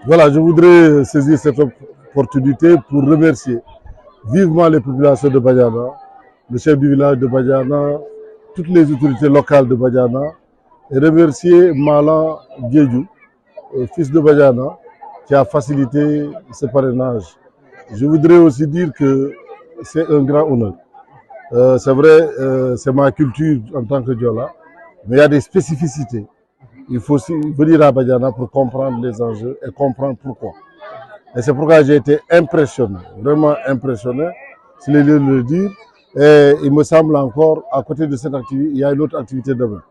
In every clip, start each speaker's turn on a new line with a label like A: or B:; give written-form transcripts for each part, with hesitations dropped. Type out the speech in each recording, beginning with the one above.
A: Voilà, je voudrais saisir cette opportunité pour remercier vivement les populations de Badiana, le chef du village de Badiana, toutes les autorités locales de Badiana, et remercier Malan Diédou, fils de Badiana, qui a facilité ce parrainage. Je voudrais aussi dire que c'est un grand honneur. C'est vrai, c'est ma culture en tant que Diola, mais il y a des spécificités. Il faut aussi venir à Badiana pour comprendre les enjeux et comprendre pourquoi. Et c'est pourquoi j'ai été impressionné, vraiment impressionné, c'est le lieu de le dire. Et il me semble encore, à côté de cette activité, il y a une autre activité demain.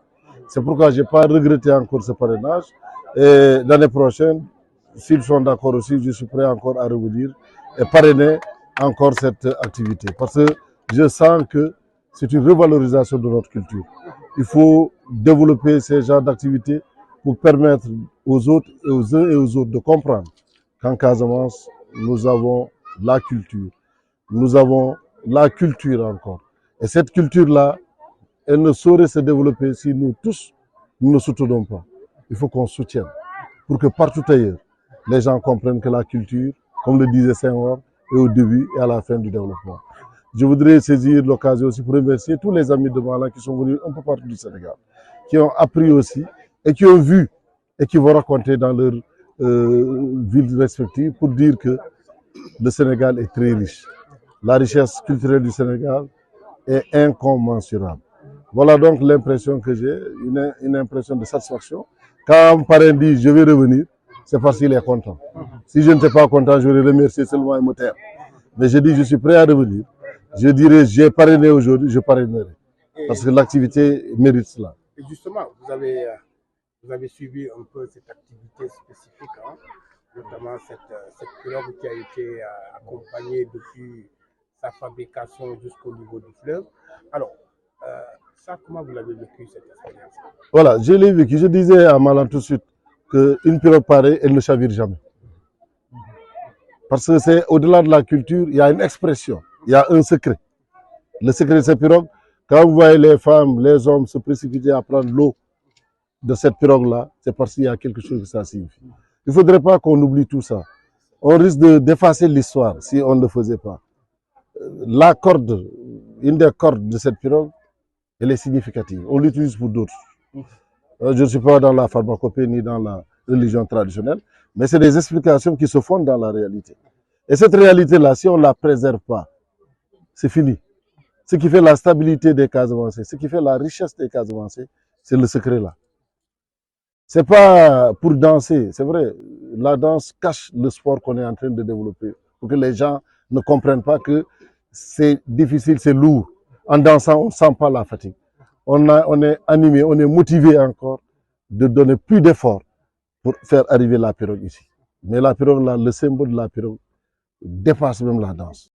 A: C'est pourquoi je n'ai pas regretté encore ce parrainage. Et l'année prochaine, s'ils sont d'accord aussi, je suis prêt encore à revenir et parrainer encore cette activité. Parce que je sens que c'est une revalorisation de notre culture. Il faut développer ces genres d'activités pour permettre aux autres, aux uns et aux autres de comprendre qu'en Casamance, nous avons la culture. Nous avons la culture encore. Et cette culture-là, elle ne saurait se développer si nous tous, nous ne soutenons pas. Il faut qu'on soutienne pour que partout ailleurs, les gens comprennent que la culture, comme le disait Senghor, est au début et à la fin du développement. Je voudrais saisir l'occasion aussi pour remercier tous les amis de Mala qui sont venus un peu partout du Sénégal, qui ont appris aussi et qui ont vu et qui vont raconter dans leur villes respectives pour dire que le Sénégal est très riche. La richesse culturelle du Sénégal est incommensurable. Voilà donc l'impression que j'ai, une impression de satisfaction. Quand un parrain dit je vais revenir, c'est parce qu'il est content. Si je n'étais pas content, je vais remercier seulement un moteur. Mais je dis je suis prêt à revenir. Je dirais j'ai parrainé aujourd'hui, je parrainerai. Parce que l'activité mérite cela.
B: Et justement, vous avez suivi un peu cette activité spécifique, hein, notamment cette pirogue qui a été accompagnée depuis sa fabrication jusqu'au niveau du fleuve. Alors, ça, comment vous l'avez vécu cette expérience?
A: Voilà, je l'ai vécu. Je disais à Malan tout de suite qu'une pirogue pareille, elle ne chavire jamais. Parce que c'est au-delà de la culture, il y a une expression, il y a un secret. Le secret de cette pirogue, quand vous voyez les femmes, les hommes se précipiter à prendre l'eau de cette pirogue-là, c'est parce qu'il y a quelque chose que ça signifie. Il ne faudrait pas qu'on oublie tout ça. On risque d'effacer l'histoire si on ne le faisait pas. La corde, une des cordes de cette pirogue, elle est significative. On l'utilise pour d'autres. Je ne suis pas dans la pharmacopée ni dans la religion traditionnelle, mais c'est des explications qui se fondent dans la réalité. Et cette réalité-là, si on ne la préserve pas, c'est fini. Ce qui fait la stabilité des cases avancées, ce qui fait la richesse des cases avancées, c'est le secret là. Ce n'est pas pour danser, c'est vrai, la danse cache le sport qu'on est en train de développer, pour que les gens ne comprennent pas que c'est difficile, c'est lourd. En dansant, on ne sent pas la fatigue. On est animé, on est motivé encore de donner plus d'efforts pour faire arriver la pirogue ici. Mais la pirogue, là, le symbole de la pirogue dépasse même la danse.